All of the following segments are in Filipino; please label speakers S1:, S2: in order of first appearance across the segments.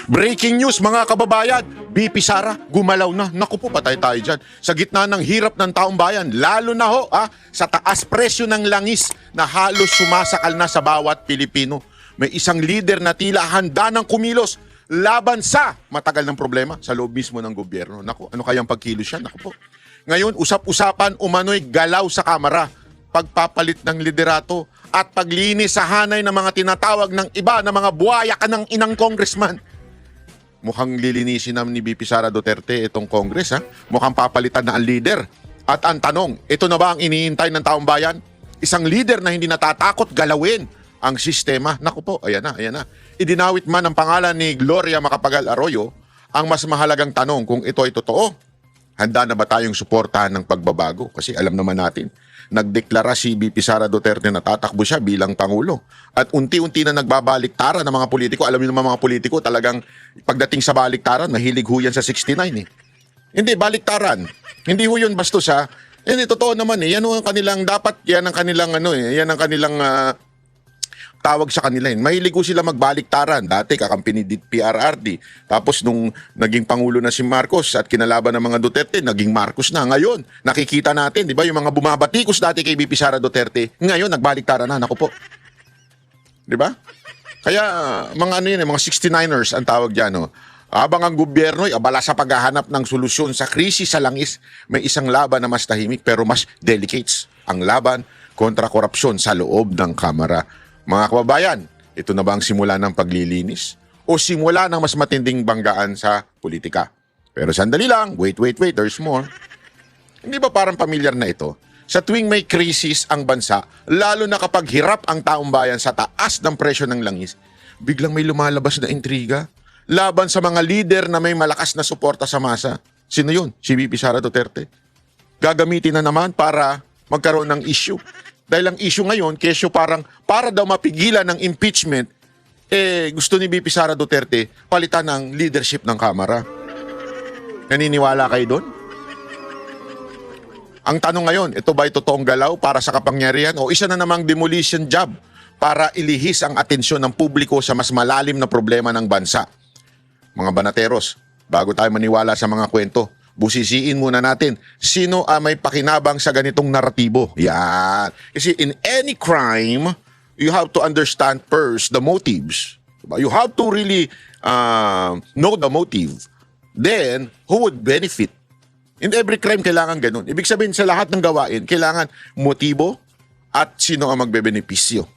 S1: Breaking news mga kababayan, BP Sara gumalaw na. Naku po, patay tayo dyan. Sa gitna ng hirap ng taong bayan, lalo na ho sa taas presyo ng langis na halos sumasakal na sa bawat Pilipino. May isang leader na tila handa ng kumilos laban sa matagal ng problema sa loob mismo ng gobyerno. Naku, ano kayang pagkilos yan? Naku po. Ngayon, usap-usapan umano'y galaw sa kamara, pagpapalit ng liderato at paglinis sa hanay ng mga tinatawag ng iba na mga buhaya ka ng inang congressman. Mukhang lilinisin naman ni BP Sara Duterte itong Congress, ha? Mukhang papalitan na ang leader. At ang tanong, ito na ba ang iniintay ng taong bayan? Isang leader na hindi natatakot galawin ang sistema. Naku po, ayan na. Idinawit man ang pangalan ni Gloria Macapagal Arroyo, ang mas mahalagang tanong kung ito ay totoo. Handa na ba tayong suportahan ng pagbabago? Kasi alam naman natin, nagdeklara si BP Sara Duterte na tatakbo siya bilang Pangulo. At unti-unti na nagbabaliktaran ng mga politiko. Alam niyo naman mga politiko, talagang pagdating sa baliktaran, mahilig ho yan sa 69 eh. Hindi, baliktaran. Hindi ho yun bastos ha. Hindi, totoo naman eh. Yan ang kanilang, dapat yan ang kanilang yan ang kanilang tawag sa kanila yun. Mahilig ko sila magbaliktaran. Dati kakampi ni PRRD. Tapos nung naging Pangulo na si Marcos at kinalaban ng mga Duterte, naging Marcos na. Ngayon, nakikita natin, di ba, yung mga bumabatikos dati kay BP Sara Duterte, ngayon nagbaliktaran na. Naku po. Di ba? Kaya mga mga 69ers ang tawag dyan. No? Habang ang gobyerno ay abala sa paghahanap ng solusyon sa krisis sa langis, may isang laban na mas tahimik pero mas delicates. Ang laban kontra korupsyon sa loob ng Kamara. Mga kababayan, ito na ba ang simula ng paglilinis? O simula ng mas matinding banggaan sa politika? Pero sandali lang, wait, there's more. Hindi ba parang pamilyar na ito? Sa tuwing may krisis ang bansa, lalo na kapag hirap ang taong bayan sa taas ng presyo ng langis, biglang may lumalabas na intriga laban sa mga leader na may malakas na suporta sa masa. Sino yun? Si BP Sara Duterte. Gagamitin na naman para magkaroon ng issue. Dahil ang issue ngayon, kesyo parang para daw mapigilan ng impeachment, gusto ni BP Sara Duterte palitan ng leadership ng Kamara. Naniniwala kayo doon? Ang tanong ngayon, ito ba ay totoong galaw para sa kapangyarihan o isa na namang demolition job para ilihis ang atensyon ng publiko sa mas malalim na problema ng bansa? Mga banateros, bago tayo maniwala sa mga kwento, busisiin muna natin sino may pakinabang sa ganitong naratibo. Yan. Kasi in any crime, you have to understand first the motives. You have to really know the motive. Then, who would benefit? In every crime, kailangan ganun. Ibig sabihin sa lahat ng gawain, kailangan motibo at sino ang magbebenepisyo.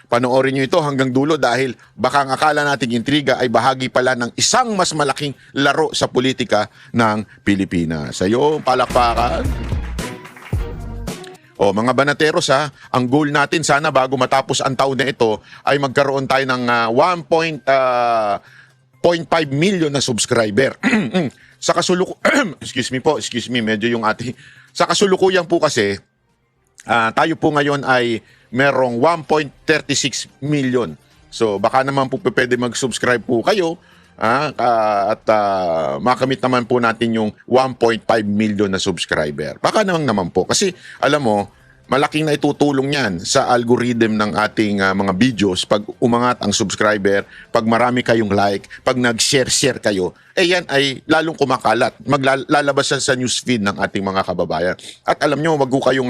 S1: Panoorin nyo ito hanggang dulo dahil baka ang akala nating intriga ay bahagi pala ng isang mas malaking laro sa politika ng Pilipinas. Sa iyo, palakpakan. O mga banateros ang goal natin sana bago matapos ang taon na ito ay magkaroon tayo ng 1.5 million na subscriber. Sa excuse me, medyo yung ating sa kasulukuyan po kasi tayo po ngayon ay merong 1.36 million. So baka naman po pwede mag-subscribe po kayo at makamit naman po natin yung 1.5 million na subscriber. Baka naman po. Kasi alam mo, malaking na itutulong yan sa algorithm ng ating mga videos pag umangat ang subscriber, pag marami kayong like, pag nag-share kayo, yan ay lalong kumakalat. Maglalabas yan sa newsfeed ng ating mga kababayan. At alam nyo, wag kayong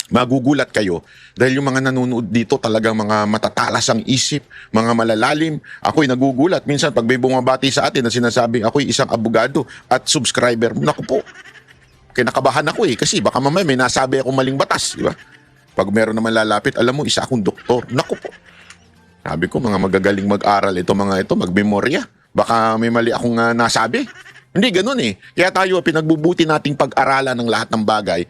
S1: magugulat kayo dahil yung mga nanonood dito talagang mga matatalas ang isip, mga malalalim. Ako'y nagugulat. Minsan pag may bumabati sa atin na sinasabing ako'y isang abogado at subscriber, naku po, kinakabahan ako kasi baka mamaya may nasabi akong maling batas, di ba? Pag meron naman lalapit, alam mo, isa akong doktor. Naku po. Sabi ko, mga magagaling mag-aral ito, magmemorya. Baka may mali akong nasabi. Hindi, ganun Kaya tayo pinagbubuti nating pag-aralan ng lahat ng bagay,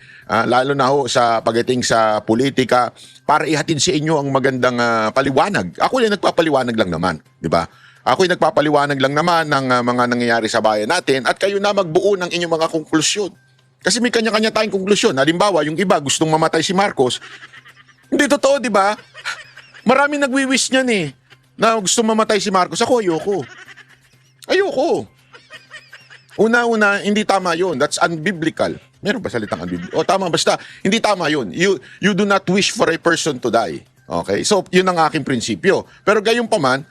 S1: lalo na sa pagdating sa politika, para ihatid sa inyo ang magandang paliwanag. Ako yung nagpapaliwanag lang naman, di ba? Ako yung nagpapaliwanag lang naman ng mga nangyayari sa bayan natin at kayo na magbuo ng inyong mga konklusyon. Kasi may kanya-kanya tayong konklusyon. Halimbawa, yung iba gustong mamatay si Marcos. Hindi totoo, di ba? Maraming nagwi-wish niyan na gustong mamatay si Marcos. Ako, ayoko. Una-una, hindi tama yun. That's unbiblical. Meron ba salitang unbiblical? Tama, basta. Hindi tama yun. You do not wish for a person to die. Okay? So, yun ang aking prinsipyo. Pero gayon pa man,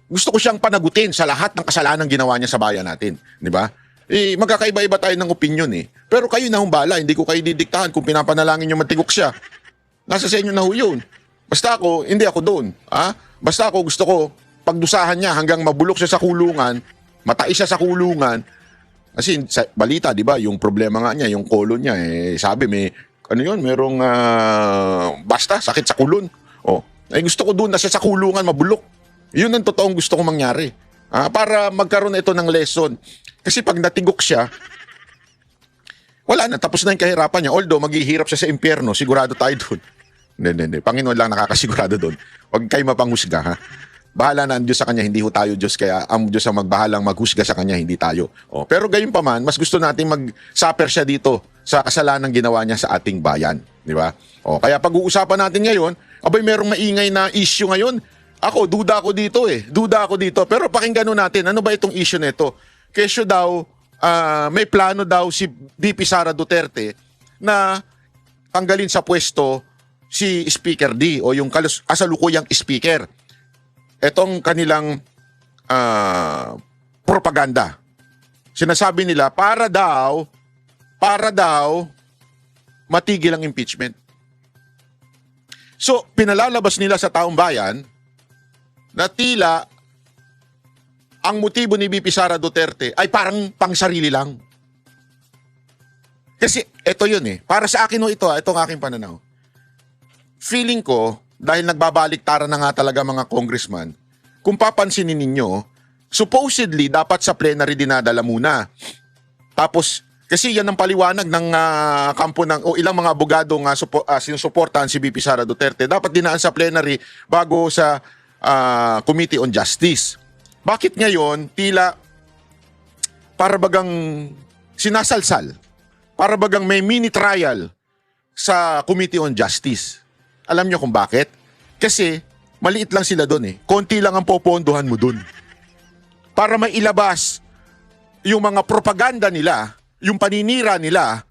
S1: gusto ko siyang panagutin sa lahat ng kasalanan ginawa niya sa bayan natin. Di ba? Magkakaiba-iba tayo ng opinion eh. Pero kayo na humbala, hindi ko kayo didiktahan kung pinapanalangin niyo matigok siya. Nasa sa inyo na ho yun. Basta ako, hindi ako doon. Basta ako gusto ko, pagdusahan niya hanggang mabulok siya sa kulungan, matai siya sa kulungan. Kasi sa balita, di ba, yung problema nga niya, yung colon niya, sabi may, merong basta, sakit sa kulon. Gusto ko doon na siya sa kulungan, mabulok. Yun ang totoong gusto ko mangyari. Para magkaroon na ito ng lesson. Kasi pag natigok siya, wala na, tapos na yung kahirapan niya. Although, maghihirap siya sa impyerno, sigurado tayo doon. Hindi. Panginoon lang nakakasigurado doon. Huwag kayo mapanghusga, ha? Bahala na ang Diyos sa kanya, hindi ho tayo Diyos, kaya ang Diyos ang magbahalang maghusga sa kanya, hindi tayo. Pero gayon pa man, mas gusto natin mag-suffer siya dito sa kasalanan ginawa niya sa ating bayan. Di ba? Kaya pag-uusapan natin ngayon, merong maingay na issue ngayon. Duda ako dito. Pero pakinggan natin, ano ba itong issue nito? Kesyo daw, may plano daw si VP Sara Duterte na tanggalin sa pwesto si Speaker D o yung kasalukuyang speaker. Etong kanilang propaganda. Sinasabi nila para daw matigil ang impeachment. So, pinalalabas nila sa taong bayan na tila ang motibo ni VP Sara Duterte ay parang pangsarili lang. Kasi ito yun para sa akin itong aking pananaw. Feeling ko, dahil nagbabaliktaran na nga talaga mga congressman, kung papansinin ninyo, supposedly dapat sa plenary dinadala muna. Tapos, kasi yan ang paliwanag ng kampo ng ilang mga abogado nga sinusuportahan si VP Sara Duterte. Dapat dinaan sa plenary bago sa Committee on Justice. Bakit ngayon tila para bagang sinasalsal? Para bagang may mini trial sa Committee on Justice. Alam nyo kung bakit? Kasi maliit lang sila doon Konti lang ang popondohan mo doon. Para mailabas yung mga propaganda nila, yung paninira nila,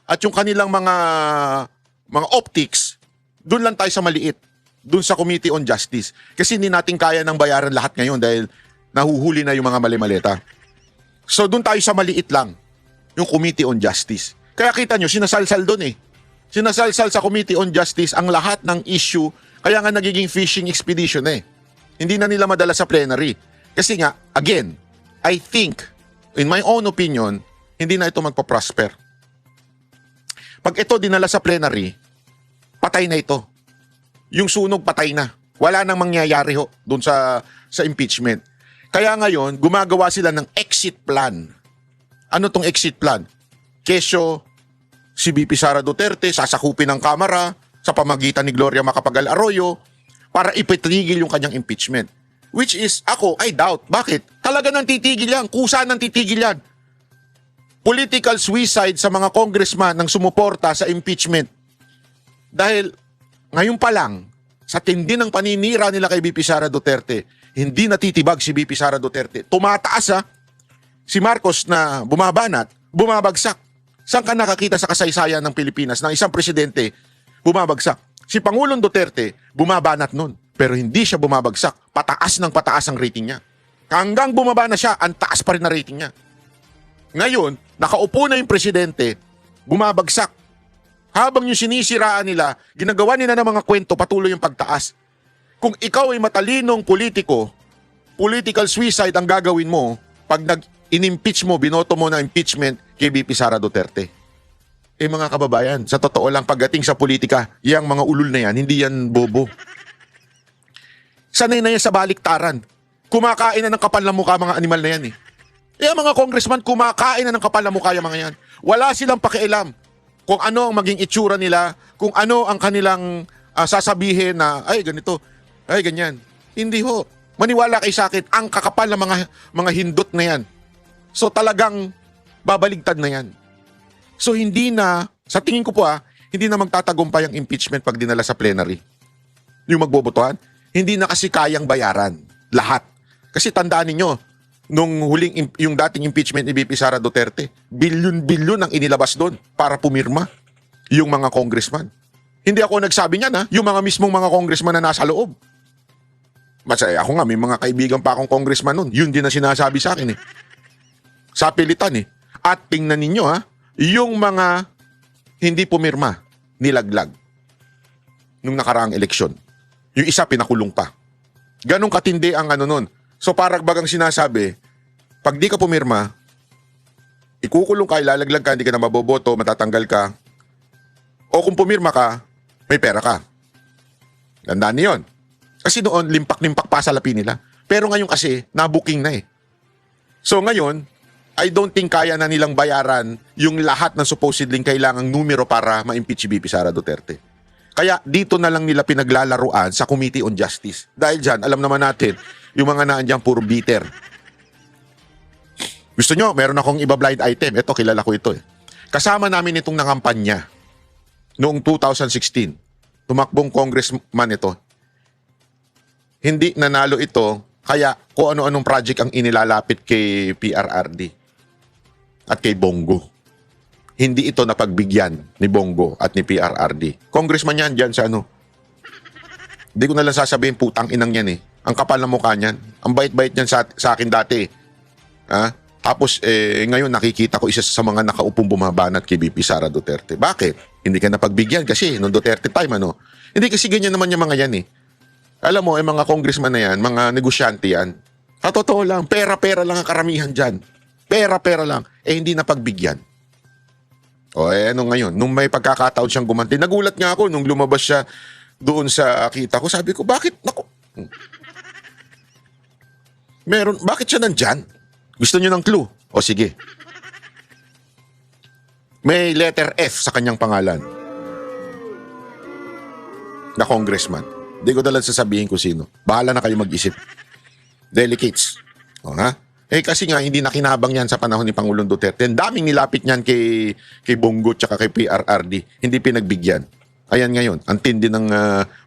S1: at yung kanilang mga optics, doon lang tayo sa maliit. Doon sa Committee on Justice. Kasi hindi natin kaya ng bayaran lahat ngayon dahil nahuhuli na yung mga mali-maleta. So doon tayo sa maliit lang, yung Committee on Justice. Kaya kita nyo, sinasalsal doon Sinasalsal sa Committee on Justice ang lahat ng issue, kaya nga nagiging fishing expedition Hindi na nila madala sa plenary. Kasi nga, again, I think, in my own opinion, hindi na ito magpa-prosper. Pag ito dinala sa plenary, patay na ito. Yung sunog patay na. Wala nang mangyayari doon sa impeachment. Kaya ngayon, gumagawa sila ng exit plan. Ano tong exit plan? Kesyo, si VP Sara Duterte sasakupin ng Kamara sa pamagitan ni Gloria Macapagal Arroyo para ipitigil yung kanyang impeachment. Which is, I doubt. Bakit? Talaga nang titigil yan. Kusa nang titigil yan. Political suicide sa mga congressman ng sumuporta sa impeachment. Dahil ngayon pa lang, sa tindi ng paninira nila kay VP Sara Duterte, hindi natitibag si VP Sara Duterte. Tumataas si Marcos na bumabanat, bumabagsak. Saan ka nakakita sa kasaysayan ng Pilipinas ng isang presidente bumabagsak? Si Pangulong Duterte bumabanat nun, pero hindi siya bumabagsak. Pataas ng pataas ang rating niya. Hanggang bumaba na siya, ang taas pa rin na rating niya. Ngayon, nakaupo na yung presidente, bumabagsak. Habang yung sinisiraan nila, ginagawa nila ng mga kwento, patuloy yung pagtaas. Kung ikaw ay matalinong politiko, political suicide ang gagawin mo pag in-impeach mo, binoto mo na impeachment kay VP Sara Duterte. Mga kababayan, sa totoo lang pagdating sa politika, yung mga ulul na yan, hindi yan bobo. Sanay na yan sa baliktaran. Kumakain na ng kapal na mukha mga animal na yan Yung mga congressman, kumakain na ng kapal na mukha yung mga yan. Wala silang pakialam kung ano ang maging itsura nila, kung ano ang kanilang sasabihin na, ay ganito, ay ganyan. Hindi ho. Maniwala kay sa akin, ang kakapal na mga hindot na yan. So talagang babaligtad na yan. So hindi na, sa tingin ko po hindi na magtatagumpay ang impeachment pag dinala sa plenary. Yung magbobotohan, hindi na kasi kayang bayaran. Lahat. Kasi tandaan ninyo, nung yung dating impeachment ni VP Sara Duterte, bilyon-bilyon ang inilabas doon para pumirma yung mga congressman. Hindi ako nagsabi niyan yung mga mismong mga congressman na nasa loob. Masaya ako nga, may mga kaibigan pa akong congressman nun. Yun din na sinasabi sa akin eh. Sa pilitan eh. At tingnan ninyo ha, yung mga hindi pumirma, nilaglag nung nakaraang eleksyon. Yung isa pinakulong pa. Ganong katindi ang ano nun. So parang bagang sinasabi, pag di ka pumirma, ikukulong ka, ilalaglag ka, hindi ka na maboboto, matatanggal ka. O kung pumirma ka, may pera ka. Tandaan niyo yun. Kasi noon, limpak-limpak pa sa lapi nila. Pero ngayon kasi, nabuking na eh. So ngayon, I don't think kaya na nilang bayaran yung lahat ng supposedly kailangang numero para ma-impeach si VP Sara Duterte. Kaya dito na lang nila pinaglalaruan sa Committee on Justice. Dahil dyan, alam naman natin, yung mga naandyan puro bitter. Gusto nyo, meron akong iba-blind item. Ito, kilala ko ito eh. Kasama namin itong nangampanya noong 2016. Tumakbong congressman ito. Hindi nanalo ito, kaya kung ano-anong project ang inilalapit kay PRRD at kay Bongo. Hindi ito napagbigyan ni Bongo at ni PRRD. Congressman yan dyan sa ano. Hindi ko na lang sasabihin, putang inang yan eh. Ang kapal na mukha niyan. Ang bait-bait niyan sa akin dati. Ha? Tapos ngayon nakikita ko isa sa mga nakaupong bumabanat kay VP Sara Duterte. Bakit? Hindi ka napagbigyan kasi noong Duterte time ano. Hindi kasi ganyan naman yung mga yan eh. Alam mo, mga congressman na yan, mga negosyante yan. Totoo lang, pera-pera lang ang karamihan dyan. Pera-pera lang. Hindi napagbigyan. O ano ngayon, nung may pagkakataon siyang gumanti, nagulat nga ako nung lumabas siya doon sa kita ko. Sabi ko, bakit? Naku. Bakit siya nandyan? Gusto niyo ng clue? O sige. May letter F sa kanyang pangalan. Na congressman. Hindi ko dalang sasabihin kung sino. Bahala na kayo mag-isip. Delicates. O ha? Kasi nga hindi nakinabang yan sa panahon ni Pangulong Duterte. Ang daming nilapit niyan kay Bongo tsaka kay PRRD. Hindi pinagbigyan. Ayan ngayon, ang tindi ng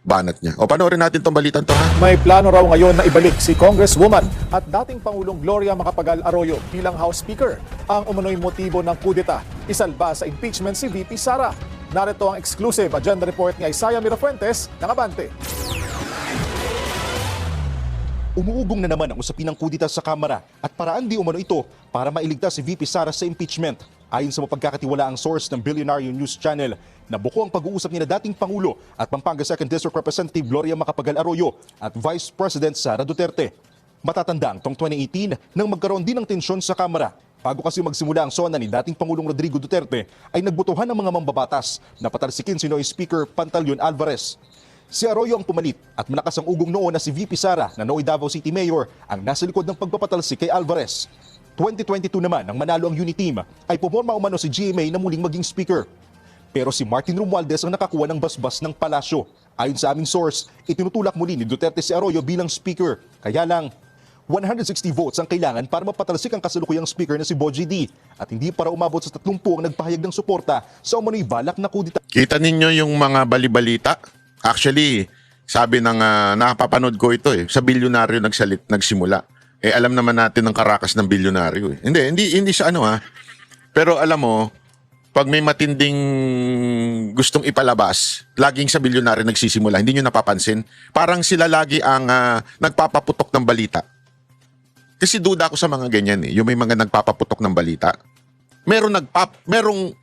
S1: banat niya. O panoorin natin tong balitan to ha.
S2: May plano raw ngayon na ibalik si Congresswoman at dating Pangulong Gloria Macapagal Arroyo bilang House Speaker. Ang umano'y motibo ng kudeta, isalba sa impeachment si VP Sara. Narito ang exclusive agenda report ni Isaiah Mirafuentes ng Abante.
S3: Umuugong na naman ang usapin ng kudita sa Kamara at paraan di umano ito para mailigtas si VP Sara sa impeachment. Ayon sa mapagkakatiwalaang source ng Billionaire News Channel, nabuko ang pag-uusap ni na dating Pangulo at Pampanga 2nd District Representative Gloria Macapagal Arroyo at Vice President Sara Duterte. Matatanda ang 2018 nang magkaroon din ng tensyon sa Kamara. Bago kasi magsimula ang sona ni dating Pangulong Rodrigo Duterte, ay nagbotohan ng mga mambabatas na patalsikin si Noy Speaker Pantaleon Alvarez. Si Arroyo ang pumalit at malakas ang ugong noon na si VP Sara na nooy Davao City Mayor ang nasa likod ng pagpapatalsik kay Alvarez. 2022 naman nang manalo ang unit team ay pumorma umano si GMA na muling maging speaker. Pero si Martin Romualdez ang nakakuha ng basbas ng palasyo. Ayon sa aming source, itinutulak muli ni Duterte si Arroyo bilang speaker. Kaya lang, 160 votes ang kailangan para mapatalsik ang kasalukuyang speaker na si Bogie D. At hindi para umabot sa 30 ang nagpahayag ng suporta sa umano'y balak na kudita.
S1: Kita ninyo yung mga balibalita? Actually, sabi ng napapanood ko ito sa bilyonaryo nagsimula. Alam naman natin ang karakas ng bilyonaryo eh. Hindi sa ano ha. Pero alam mo, pag may matinding gustong ipalabas, laging sa bilyonaryo nagsisimula. Hindi nyo napapansin? Parang sila lagi ang nagpapaputok ng balita. Kasi duda ako sa mga ganyan eh. Yung may mga nagpapaputok ng balita.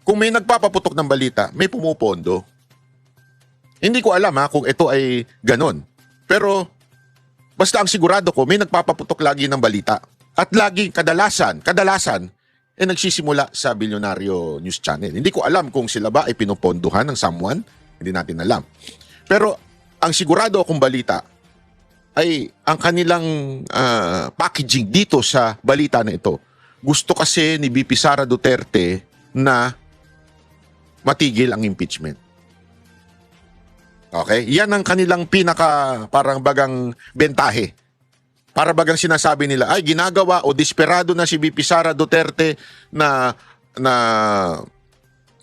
S1: Kung may nagpapaputok ng balita, may pumupondo. Hindi ko alam kung ito ay ganon. Pero basta ang sigurado ko, may nagpapaputok lagi ng balita. At lagi, kadalasan, nagsisimula sa Billionario News Channel. Hindi ko alam kung sila ba ay pinupondohan ng someone. Hindi natin alam. Pero ang sigurado akong balita ay ang kanilang packaging dito sa balita na ito. Gusto kasi ni VP Sara Duterte na matigil ang impeachment. Okay? Yan ang kanilang parang bagang bentahe. Para bagang sinasabi nila, ay ginagawa o desperado na si VP Sara Duterte na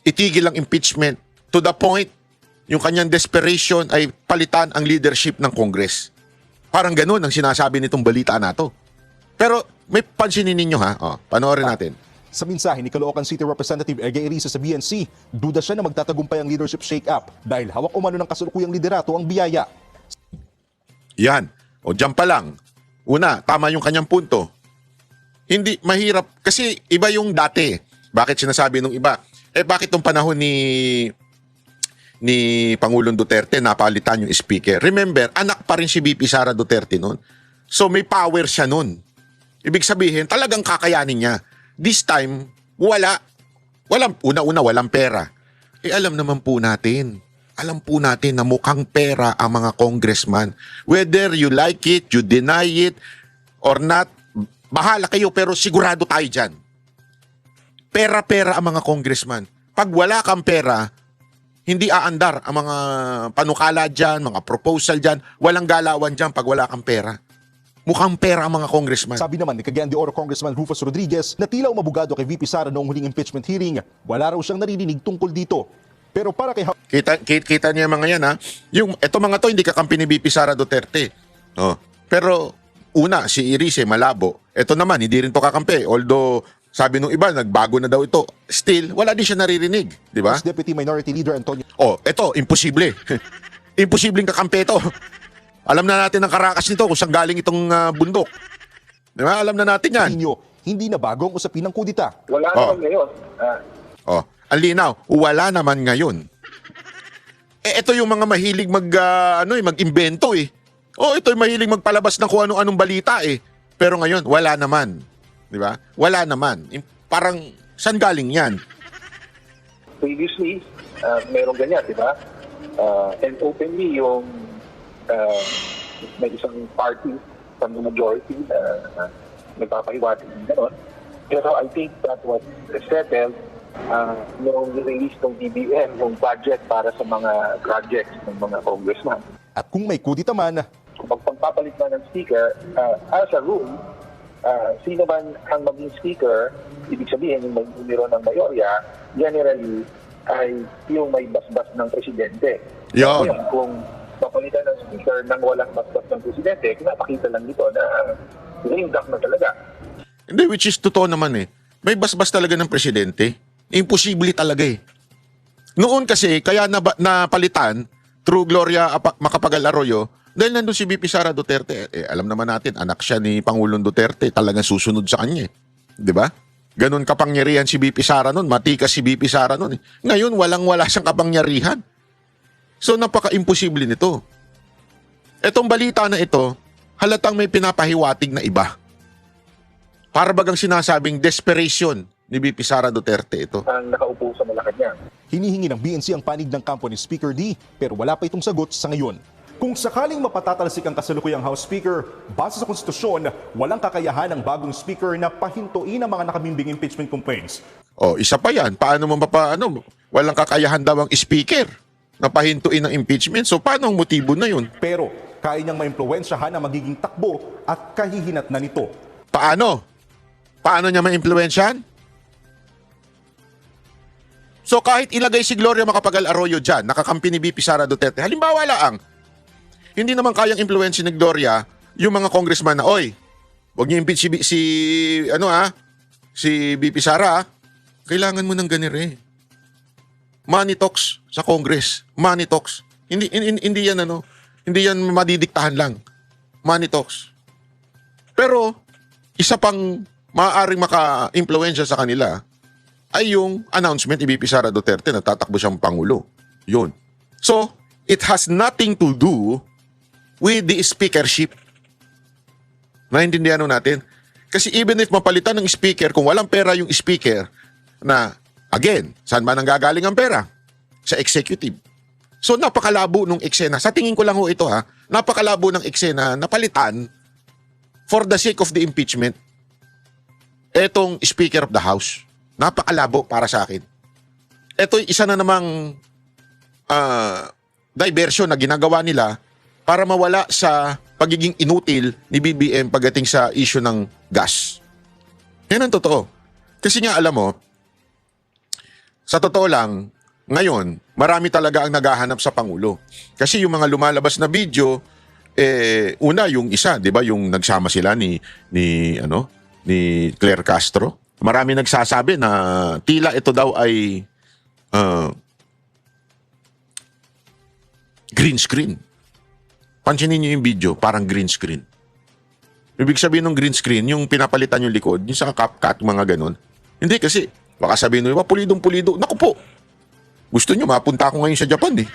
S1: itigil ang impeachment to the point yung kanyang desperation ay palitan ang leadership ng Congress. Parang ganun ang sinasabi nitong balita na to. Pero may pansinin ninyo panoorin natin.
S3: Sa mensahe ni Caloocan City Representative Ege Irisa sa BNC, duda siya na magtatagumpay ang leadership shake-up dahil hawak umano ng kasalukuyang liderato ang biyaya.
S1: Yan. O dyan pa lang. Una, tama yung kanyang punto. Hindi mahirap kasi iba yung dati. Bakit sinasabi nung iba? Bakit nung panahon ni Pangulong Duterte napalitan yung speaker? Remember, anak pa rin si VP Sara Duterte noon. So may power siya noon. Ibig sabihin, talagang kakayanin niya. This time, walang pera. Alam naman po natin. Alam po natin na mukhang pera ang mga congressman. Whether you like it, you deny it, or not, bahala kayo pero sigurado tayo dyan. Pera-pera ang mga congressman. Pag wala kang pera, hindi aandar ang mga panukala dyan, mga proposal dyan, walang galawan dyan pag wala kang pera. Mukhang pera ang mga congressman.
S3: Sabi naman ni Cagayan de Oro Congressman Rufus Rodriguez na tila umabogado kay VP Sara noong huling impeachment hearing, wala raw siyang naririnig tungkol dito. Pero para kay
S1: Kita niya mga yan ha. Ito mga to hindi kakampi ni VP Sara Duterte. Oh. Pero una, si Irice malabo. Ito naman, hindi rin to kakampi. Although, sabi nung iba, nagbago na daw ito. Still, wala din siya naririnig. Di ba?
S3: House Deputy Minority Leader Antonio
S1: Ito, imposible. Imposibleng kakampi ito. Alam na natin ang karakas nito kung saan galing itong bundok. Di ba? Alam na natin yan.
S3: Nino, hindi na bago ang usapin ng kudita.
S4: Wala naman ngayon.
S1: Ang linaw, wala naman ngayon. Ito yung mga mahilig mag-imbento eh. Ito yung mahilig magpalabas ng kung anong balita eh. Pero ngayon, wala naman. Di ba? Wala naman. Parang, saan galing yan?
S4: Previously, meron ganyan, di ba? And openly, yung may isang party from the majority na nagpapahiwatig ng gano'n. Pero I think that was settled noong release ng BBM, yung budget para sa mga projects ng mga congressman.
S3: At kung may kudita man,
S4: Kung magpapalit na ng speaker, as a rule, sino man ang maging speaker, ibig sabihin yung numero ng mayorya, generally ay yung may basbas ng presidente.
S1: Yan.
S4: Ngayon, kung papalitan ng speaker nang walang basbas ng presidente, pinapakita lang nito na lame duck na talaga.
S1: Hindi, which is totoo naman eh. May basbas talaga ng presidente. Imposible talaga eh. Noon kasi, kaya napalitan through Gloria Macapagal Arroyo, dahil nandun si VP Sara Duterte. Alam naman natin, anak siya ni Pangulong Duterte, talagang susunod sa kanya eh. Di ba? Ganon kapangyarihan si VP Sara noon, matikas si VP Sara noon eh. Ngayon, walang-wala siyang kapangyarihan. So, napaka-imposible nito. Etong balita na ito, halatang may pinapahiwatig na iba. Para bagang sinasabing desperation ni VP Sara Duterte ito.
S4: Ang nakaupo sa Malacanang.
S3: hinihingi ng BNC ang panig ng kampo ni Speaker D pero wala pa itong sagot sa ngayon. Kung sakaling mapatatalsik ang kasalukuyang House Speaker, base sa konstitusyon, walang kakayahan ng bagong Speaker na pahintuin ang mga nakabimbing impeachment complaints.
S1: Isa pa yan. Paano mo walang kakayahan daw ang Speaker na pahintuin ng impeachment? So paano ang motibo na yun?
S3: Pero kaya niyang maimpluwensyahan ang magiging takbo at kahihinat na nito.
S1: Paano? Paano niya ma-impluwensyahan? So kahit ilagay si Gloria Macapagal Arroyo dyan, nakakampi ni VP Sara Duterte, halimbawa lang, hindi naman kayang impluwensya ni Gloria yung mga congressman na, oy, huwag niyo impeach si VP Sara, kailangan mo ng ganire. Money talks sa Congress. Money talks. Hindi yan madidiktahan lang. Money talks. Pero, isa pang maaaring maka-impluwensya sa kanila ay yung announcement ni VP Sara Duterte na tatakbo siyang Pangulo. Yun. So, it has nothing to do with the speakership. Naintindihan natin? Kasi even if mapalitan ng speaker, kung walang pera yung speaker, na, again, saan ba nanggagaling ang pera? Sa executive. So, napakalabo nung eksena. Sa tingin ko lang ito napakalabo ng eksena na palitan for the sake of the impeachment etong Speaker of the House. Napakalabo para sa akin. Ito isa na namang diversion na ginagawa nila para mawala sa pagiging inutil ni BBM pagdating sa issue ng gas. Yan ang totoo. Kasi nga alam mo, sa totoo lang, ngayon, marami talaga ang naghahanap sa Pangulo. Kasi yung mga lumalabas na video, una yung isa, 'di ba, yung nagsama sila ni Claire Castro. Marami nagsasabi na tila ito daw ay green screen pansinin niyo yung video, parang green screen. Ibig sabihin ng green screen, yung pinapalitan yung likod, yung sa CapCut, mga ganun. Hindi kasi, baka sabihin nyo, pulidong-pulido. Naku po, gusto nyo, mapunta ako ngayon sa Japan eh.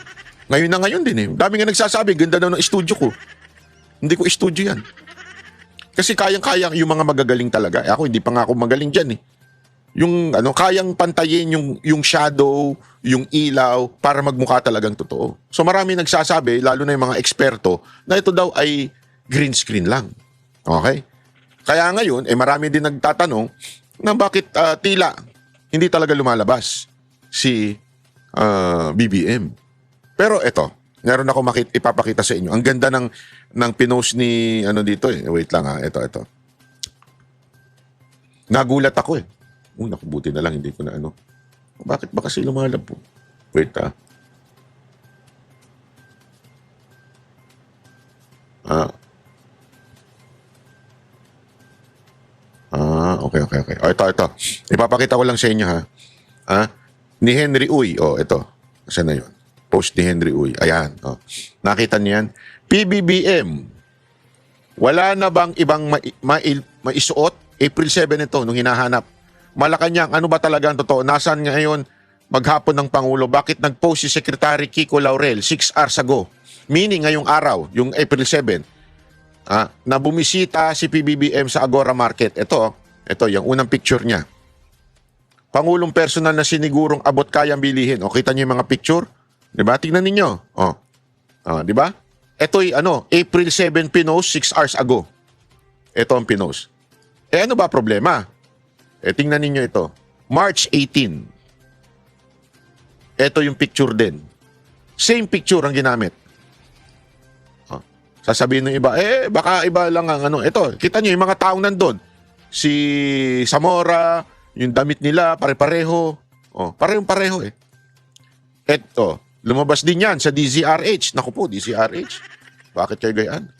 S1: Ngayon na ngayon din eh. Dami nga nagsasabi, ganda daw ng studio ko. Hindi ko studio yan. Kasi kayang-kaya yung mga magagaling talaga. Ako, hindi pa nga ako magaling dyan eh. Yung kayang pantayin yung shadow, yung ilaw, para magmukha talagang totoo. So marami nagsasabi, lalo na yung mga eksperto, na ito daw ay green screen lang. Okay? Kaya ngayon, marami din nagtatanong na bakit tila hindi talaga lumalabas si BBM. Pero eto, meron ako ipapakita sa inyo. Ang ganda ng pinost ni dito eh. Wait lang ito. Nagulat ako eh. Naku, buti na lang, hindi ko na Bakit ba kasi lumalab po? Wait okay. Ito. Ipapakita ko lang sa inyo ni Henry Uy. Ito. Saan na yun? Post ni Henry Uy. Ayan. Nakita niyo yan? PBBM. Wala na bang ibang maisuot? April 7 ito, nung hinahanap. Malacanang, ano ba talaga ang totoo? Nasaan ngayon maghapon ng Pangulo? Bakit nag-post si Secretary Kiko Laurel 6 hours ago? Meaning ngayong araw, yung April 7, na bumisita si PBBM sa Agora Market. Ito, yung unang picture niya. Pangulong personal na sinigurong abot kayang bilihin. Kita niyo yung mga picture? Diba? Tingnan ninyo. Diba? Ito'y April 7 pinost 6 hours ago. Ito ang pinost. Ano ba problema? Tingnan ninyo ito. March 18. Ito yung picture din. Same picture ang ginamit. Sasabihin ng iba, baka iba lang ang Ito, kita nyo yung mga taong nandun. Si Zamora, yung damit nila, pare-pareho. Parehong-pareho eh. Ito, lumabas din yan sa DZRH. Naku po, DZRH. Bakit kayo gayaan?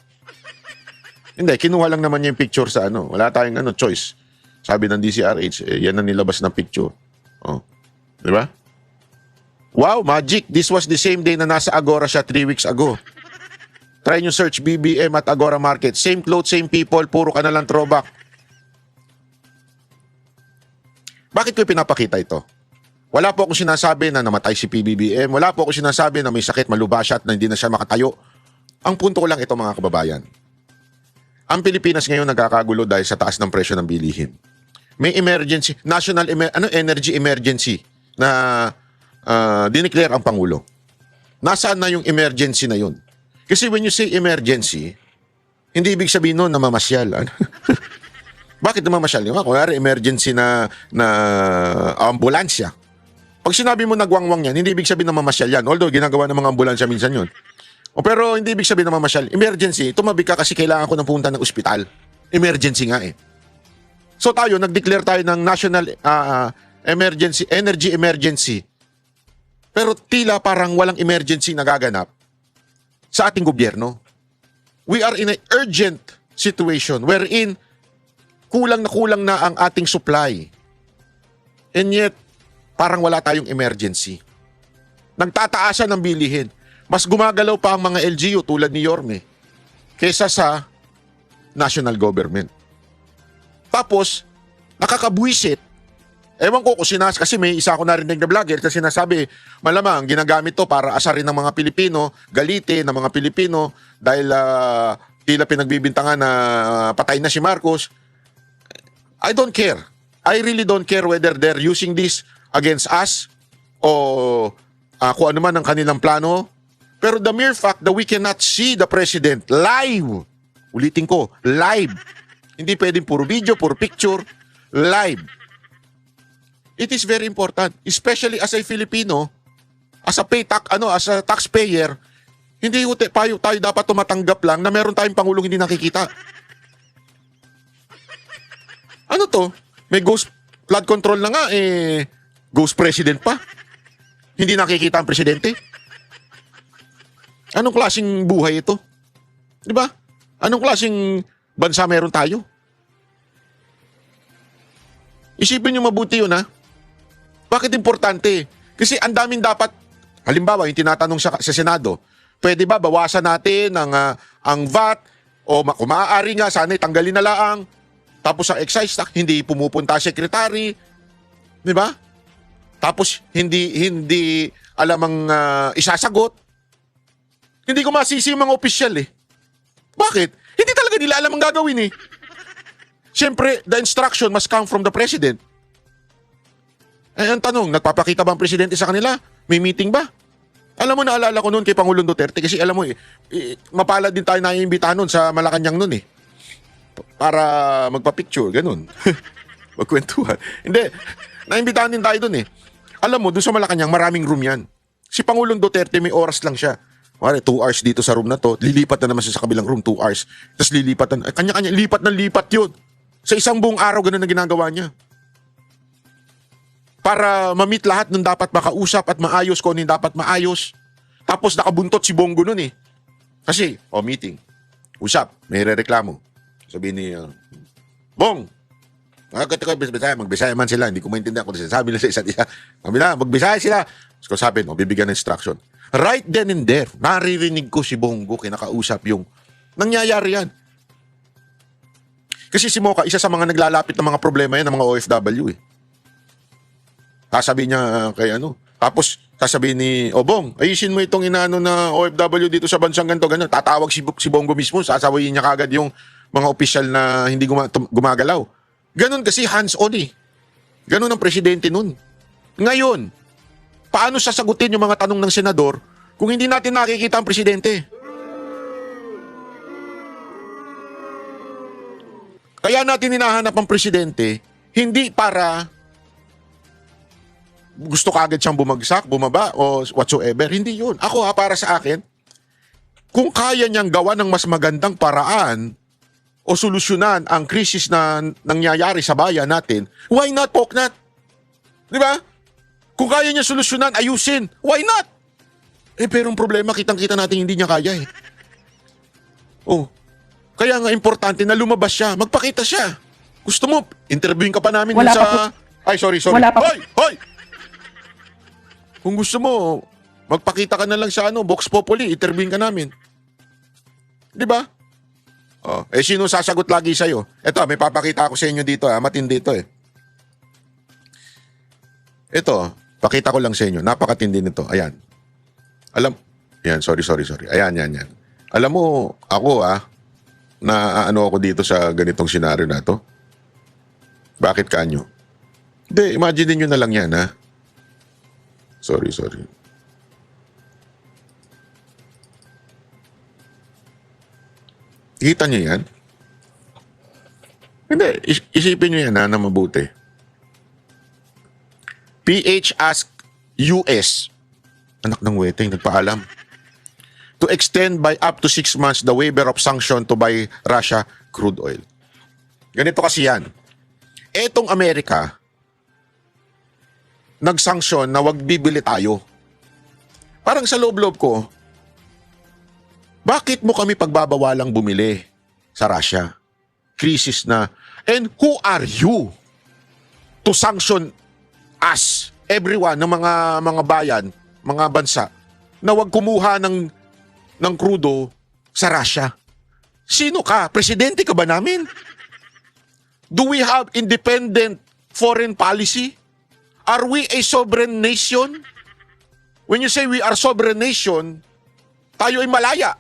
S1: Hindi, kinuha lang naman yung picture sa Wala tayong choice. Sabi ng DZRH, yan ang nilabas ng picture. Di ba? Wow, magic. This was the same day na nasa Agora siya 3 weeks ago. Try nyo search BBM at Agora Market. Same clothes, same people, puro ka na lang throwback. Bakit ko pinapakita ito? Wala po akong sinasabi na namatay si PBBM. Wala po akong sinasabi na may sakit, maluba siya at na hindi na siya makatayo. Ang punto ko lang ito, mga kababayan. Ang Pilipinas ngayon nagkakagulo dahil sa taas ng presyo ng bilihin. May emergency, energy emergency na dineclare ang Pangulo. Nasaan na yung emergency na yun? Kasi when you say emergency, hindi ibig sabihin nun na mamasyal. Bakit namamasyal? Kunwari emergency na ambulansya. Pag sinabi mo nagwangwang yan, hindi ibig sabihin na mamasyal yan. Although ginagawa ng mga ambulansya minsan yun. Pero hindi ibig sabihin na mamasyal. Emergency, tumabi ka kasi kailangan ko ng punta ng ospital. Emergency nga eh. So tayo, nag-declare tayo ng national energy emergency. Pero tila parang walang emergency nagaganap sa ating gobyerno. We are in an urgent situation wherein kulang na ang ating supply. And yet, parang wala tayong emergency. Nagtataasan ng bilihin. Mas gumagalaw pa ang mga LGU tulad ni Yorme kaysa sa national government. Tapos, nakakabwisit. Ewan ko kung kasi may isa ako narinig na vlogger na sinasabi, malamang ginagamit to para asarin ng mga Pilipino, galitin ng mga Pilipino dahil tila pinagbibintangan na patay na si Marcos. I don't care. I really don't care whether they're using this against us o kung ano man ang kanilang plano. Pero the mere fact that we cannot see the president live, ulitin ko, live. Hindi pwedeng puro video, puro picture, live. It is very important, especially as a Filipino, as a taxpayer, hindi tayo dapat tumatanggap lang na meron tayong pangulong hindi nakikita. Ano to? May ghost flood control na nga, ghost president pa. Hindi nakikita ang presidente. Anong klaseng buhay ito? Di ba? Anong klaseng bansa meron tayo? Isipin nyo mabuti yun, ha? Bakit importante? Kasi ang daming dapat, halimbawa, yung tinatanong sa Senado, pwede ba bawasan natin ang VAT o kung maaari nga sana tanggalin na laang. Tapos ang excise tax hindi pumupunta sa secretary. 'Di ba? Tapos hindi alam ang isasagot. Hindi ko masisi yung mga opisyal eh. Bakit? Hindi talaga nila alam ang gagawin eh. Siyempre, the instruction must come from the president. Eh, ang tanong, nagpapakita ba ang presidente sa kanila? May meeting ba? Alam mo, naalala ko noon kay Pangulong Duterte kasi alam mo mapalad din tayo na iimbitahan noon sa Malacanang noon eh. Para magpa-picture, ganun. Magkwentuhan. Hindi, naimbitahan din tayo doon eh. Alam mo, doon sa Malacanang, maraming room yan. Si Pangulong Duterte, may oras lang siya. Wala, 2 hours dito sa room na to, lilipat na naman siya sa kabilang room, 2 hours. Tapos lilipat na, kanya-kanya, lipat na lipat yun. Sa isang buong araw, ganun ang ginagawa niya. Para ma-meet lahat ng dapat makausap at maayos kung ano yung dapat maayos. Tapos nakabuntot si Bongo nun eh. Kasi, meeting. Usap, may rereklamo. Sabihin ni, Bong, magbisaya man sila, hindi ko maintindihan kung sabi nila sa isa't isa. Sabi na, magbisaya sila. So sabi, bibigyan ng instruction. Right then and there, naririnig ko si Bongo kinakausap yung nangyayari yan. Kasi si Mocha, isa sa mga naglalapit ng mga problema yan ng mga OFW eh. Sasabihin niya kay tapos sasabihin ni Bong, ayusin mo itong inaano na OFW dito sa bansang ganito, ganyan. Tatawag si Bongo mismo, sasawayin niya kagad yung mga opisyal na hindi gumagalaw. Ganon kasi hands-on eh. Ganon ang presidente nun. Ngayon, paano sasagutin yung mga tanong ng senador kung hindi natin nakikita ang presidente? Kaya natin hinahanap ang presidente, hindi para gusto kagad siyang bumagsak, bumaba, o whatsoever. Hindi yun. Ako para sa akin, kung kaya niyang gawa ng mas magandang paraan o solusyonan ang krisis na nangyayari sa bayan natin, why not, Poknat? Di ba? Kung kaya niya solusyonan, ayusin, why not? Pero ang problema, kitang-kita natin hindi niya kaya eh. Kaya nga importante na lumabas siya, magpakita siya. Gusto mo, interviewin ka pa namin
S5: Wala
S1: sa...
S5: pa po.
S1: Ay, sorry.
S5: Wala pa po.
S1: Hoy! Kung gusto mo, magpakita ka na lang sa Vox Populi, interviewin ka namin. Di ba? Sino sasagot lagi sa'yo? Ito, may papakita ako sa inyo dito, matindi ito eh. Ito, pakita ko lang sa inyo, napakatindi nito. Ayan. Sorry. Ayan. Alam mo, ako na ako dito sa ganitong senaryo na to. Bakit kanyo? Hindi, imagine nyo na lang yan, ha? Sorry. Kita nyo yan? Hindi, isipin nyo yan, na mabuti. PH asked US, anak ng weteng, nagpaalam, to extend by up to 6 months the waiver of sanction to buy Russia crude oil. Ganito kasi yan. Etong Amerika, nag-sanction na wag bibili tayo. Parang sa loob-loob ko, bakit mo kami pagbabawalang bumili sa Russia? Krisis na. And who are you to sanction us, everyone, ng mga bayan, mga bansa, na wag kumuha ng krudo sa Russia? Sino ka? Presidente ka ba namin? Do we have independent foreign policy? Are we a sovereign nation? When you say we are sovereign nation, tayo ay malaya.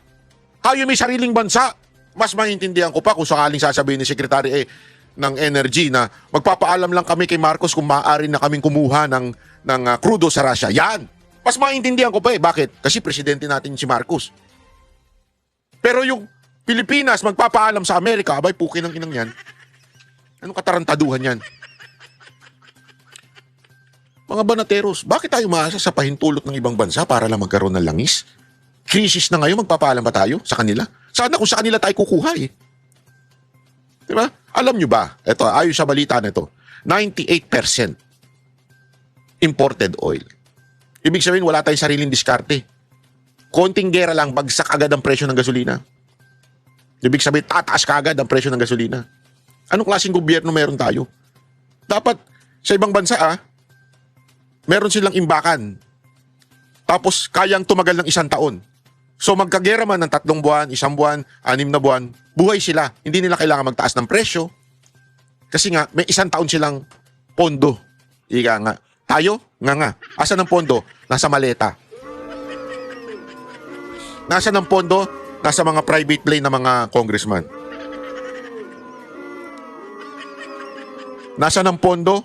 S1: Tayo may sariling bansa. Mas maintindihan ko pa kung sakaling sasabihin ni Secretary ng Energy na magpapaalam lang kami kay Marcos kung maaari na kaming kumuha ng krudo sa Russia. Yan! Mas maintindihan ko pa Bakit? Kasi presidente natin si Marcos. Pero yung Pilipinas magpapaalam sa Amerika, abay puki ng inang yan. Anong katarantaduhan yan? Mga banateros, bakit tayo maasa sa pahintulot ng ibang bansa para lang magkaroon ng langis? Krisis na ngayon, magpapaalam ba tayo sa kanila? Sana kung sa kanila tayo kukuha Diba? Alam nyo ba, ito, ayon sa balita na ito, 98% imported oil. Ibig sabihin, wala tayong sariling diskarte. Konting gera lang, bagsak agad ang presyo ng gasolina. Ibig sabihin, tataas ka agad ang presyo ng gasolina. Anong klaseng gobyerno meron tayo? Dapat, sa ibang bansa meron silang imbakan. Tapos, kayang tumagal ng 1 taon. So magkagera man ng 3 buwan, 1 buwan, 6 na buwan, buhay sila. Hindi nila kailangan magtaas ng presyo. Kasi nga, may 1 taon silang pondo. Ika nga. Tayo? Nga. Asan ang pondo? Nasa maleta. Nasa ng pondo? Nasa mga private plane ng mga congressman. Nasa ng pondo?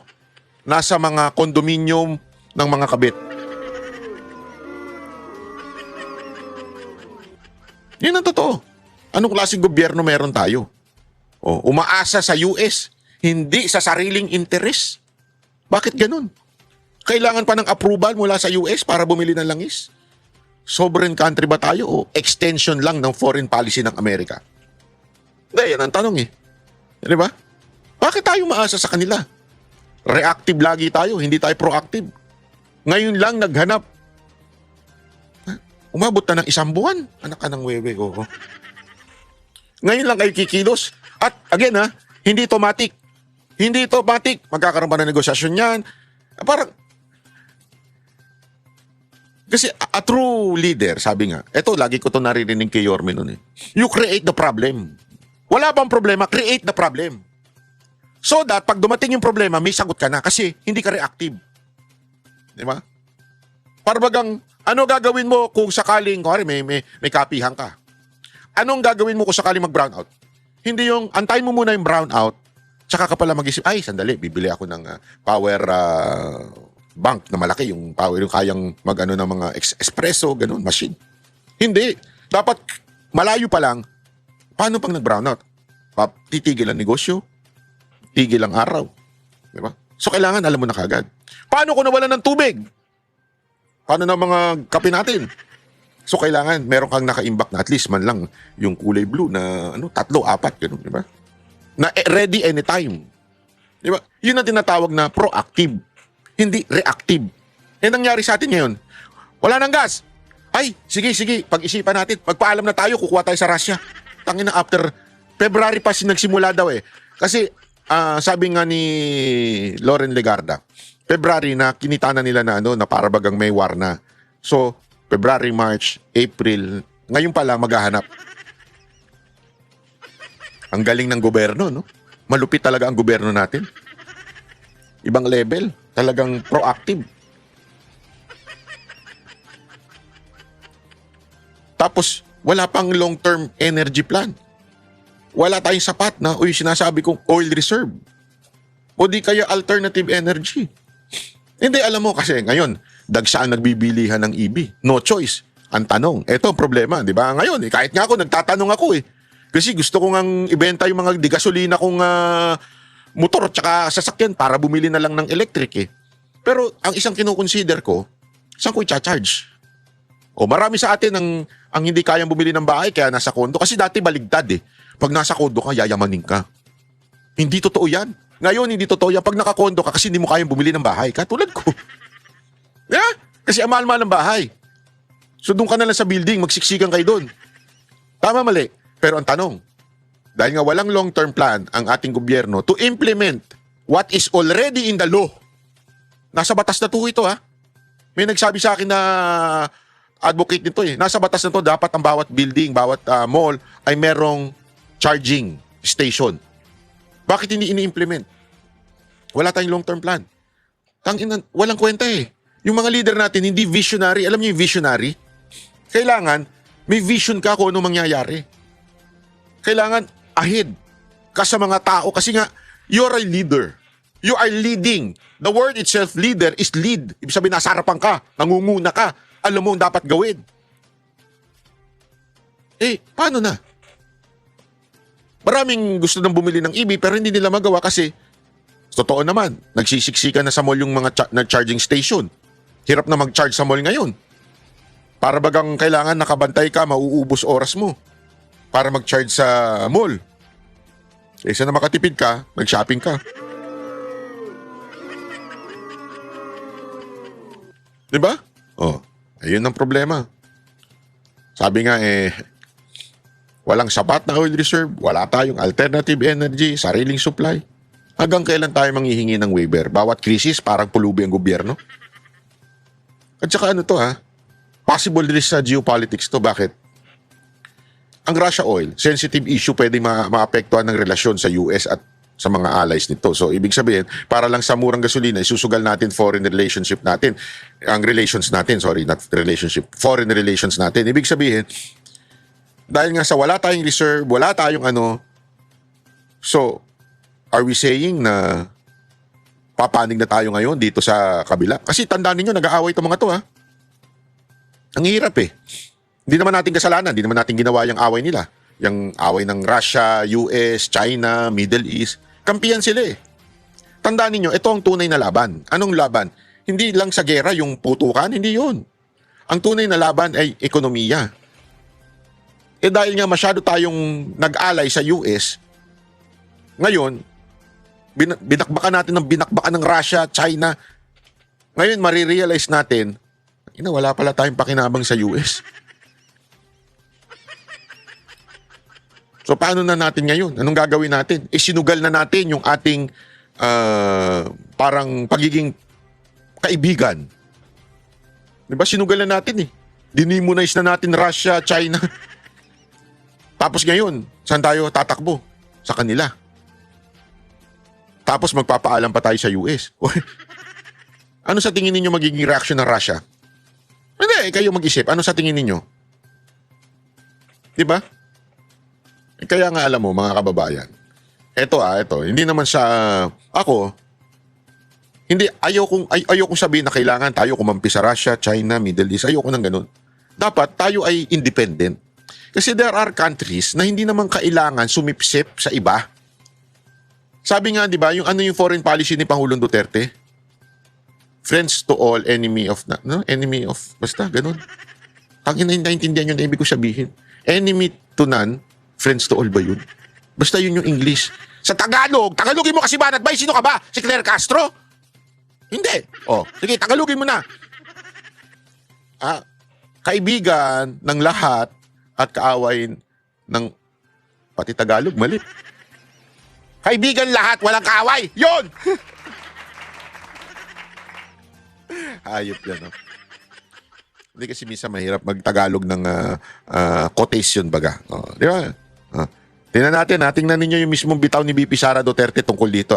S1: Nasa mga condominium ng mga kabit. Yan ang totoo. Anong klaseng gobyerno meron tayo? Umaasa sa US, hindi sa sariling interes. Bakit ganun? Kailangan pa ng approval mula sa US para bumili ng langis? Sovereign country ba tayo o extension lang ng foreign policy ng Amerika? Hindi, yan ang tanong eh. Di ba? Bakit tayo maasa sa kanila? Reactive lagi tayo, hindi tayo proactive. Ngayon lang naghanap. Umabot na ng 1 buwan. Anak ka ng wewe ko. Ngayon lang kayo kikilos. At again hindi automatic. Hindi automatic. Magkakaroon pa ng negosasyon yan. Parang, kasi a true leader, sabi nga, eto, lagi ko to naririnig kay Yorme nun eh. You create the problem. Wala bang problema, create the problem. So that, pag dumating yung problema, may sagot ka na kasi hindi ka reactive. Di ba? Parbagang, ano gagawin mo kung sakaling, may kapihan ka? Anong gagawin mo kung sakaling mag-brownout? Hindi yung, antayin mo muna yung brownout, tsaka ka pala mag-isip, ay, sandali, bibili ako ng power bank na malaki, yung power, yung kayang mag-ano ng mga espresso, ganun, machine. Hindi. Dapat, malayo pa lang, paano pang nag-brownout? Titigil ang negosyo, tigil ang araw. Diba? So, kailangan alam mo na kagad. Paano kung nawalan ng tubig? Paano na mga kape natin? So, kailangan meron kang nakaimbak na at least man lang yung kulay blue na 3, 4, gano'n, di ba? Na ready anytime. Di ba? Yun ang tinatawag na proactive, hindi reactive. Nangyari sa atin ngayon, wala nang gas. Ay, sige, pag-isipan natin. Magpaalam na tayo, kukuha tayo sa Russia. Tangin na after February pa nagsimula daw eh. Kasi, sabi nga ni Loren Legarda, February na kinita na nila na na para bagang may war na. So, February, March, April, ngayon pala maghahanap. Ang galing ng gobyerno, no? Malupit talaga ang gobyerno natin. Ibang level, talagang proactive. Tapos, wala pang long-term energy plan. Wala tayong sapat na, sinasabi kong oil reserve. O di kaya alternative energy. Hindi, alam mo kasi ngayon, dagsaan nagbibilihan ng EV. No choice. Ang tanong, eto ang problema, di ba? Ngayon, kahit nga ako, nagtatanong ako eh. Kasi gusto ko ngang ibenta yung mga gasolina kong motor at saka sasakyan para bumili na lang ng electric eh. Pero ang isang kinukonsider ko, saan ko i-charge? O marami sa atin ang hindi kayang bumili ng bahay kaya nasa kondo. Kasi dati baligtad eh. Pag nasa kondo ka, yayamanin ka. Hindi totoo yan. Ngayon, hindi totoo yan. Pag nakakondo ka kasi hindi mo kayang bumili ng bahay. Katulad ko. Yeah? Kasi ang mahal-mahal ng bahay. So doon ka na lang sa building, magsiksikan kayo doon. Tama, mali. Pero ang tanong, dahil nga walang long-term plan ang ating gobyerno to implement what is already in the law. Nasa batas na to ito ha. May nagsabi sa akin na advocate nito eh. Nasa batas na to, dapat ang bawat building, bawat mall ay merong charging station. Bakit hindi ini-implement? Wala tayong long-term plan. Walang kwenta eh. Yung mga leader natin, hindi visionary. Alam niyo yung visionary? Kailangan, may vision ka kung ano mangyayari. Kailangan, ahead ka sa mga tao. Kasi nga, you're a leader. You are leading. The word itself, leader, is lead. Ibig sabihin, nasa harapan ka, nangunguna ka. Alam mo ang dapat gawin. Paano na? Maraming gusto nang bumili ng EV pero hindi nila magawa kasi totoo naman, nagsisiksikan na sa mall yung mga charging station. Hirap na mag-charge sa mall ngayon. Para bagang kailangan nakabantay ka, mauubos oras mo para mag-charge sa mall. Kaysa na makatipid ka, mag-shopping ka. Diba? Ayun ang problema. Sabi nga walang sapat na oil reserve, wala tayong alternative energy, sariling supply. Hanggang kailan tayo manghihingi ng waiver? Bawat krisis parang pulubi ang gobyerno. At saka possible risk sa geopolitics to. Bakit? ang Russia oil, sensitive issue, pwede maapektuhan ng relasyon sa US at sa mga allies nito. So, ibig sabihin, para lang sa murang gasolina, isusugal natin foreign relationship natin. Ang relations natin, sorry, not relationship, foreign relations natin. Ibig sabihin, dahil nga sa wala tayong reserve, wala tayong ano, so, are we saying na papanig na tayo ngayon dito sa kabila? Kasi tandaan ninyo, nag-aaway itong mga to, ha? Ang hirap eh. Hindi naman natin kasalanan, hindi naman natin ginawa yung away nila. Yung away ng Russia, US, China, Middle East. Kampiyan sila eh. Tandaan ninyo, ito ang tunay na laban. Anong laban? Hindi lang sa gera yung putukan, hindi yun. Ang tunay na laban ay ekonomiya. Eh dahil nga masyado tayong nag-alay sa US, ngayon, binakbakan natin ng binakbakan ng Russia, China. Ngayon, marirealize natin, wala pala tayong pakinabang sa US. So paano na natin ngayon? Anong gagawin natin? Sinugal na natin yung ating parang pagiging kaibigan. Diba? Sinugal na natin eh. Dinimonize na natin Russia, China. Tapos ngayon, saan tayo tatakbo? Sa kanila. Tapos magpapaalam pa tayo sa US. Ano sa tingin ninyo magiging reaction ng Russia? Hindi, kayo mag-isip. Ano sa tingin ninyo? Diba? Kaya nga alam mo, mga kababayan, ito, hindi naman sa ako, hindi, ayaw kong sabihin na kailangan tayo kumampi sa Russia, China, Middle East, ayoko nang ganun. Dapat tayo ay independent. Kasi there are countries na hindi naman kailangan sumipsip sa iba. Sabi nga, di ba, yung foreign policy ni Pangulong Duterte? Friends to all, enemy of, basta, ganun. Tangina, naintindihan yun na ibig ko sabihin. Enemy to none, friends to all ba yun? Basta yun yung English. Sa Tagalogin mo kasi banat ba? Sino ka ba? Si Claire Castro? Hindi. Sige, Tagalogin mo na. Kaibigan ng lahat at kaaway ng pati Tagalog, mali. Kaibigan lahat, walang kaaway. Yun! Hayop yan, no? Hindi kasi minsan mahirap mag-Tagalog ng quotation baga. Di ba? Tingnan natin, tingnan ninyo yung mismong bitaw ni BP Sara Duterte tungkol dito.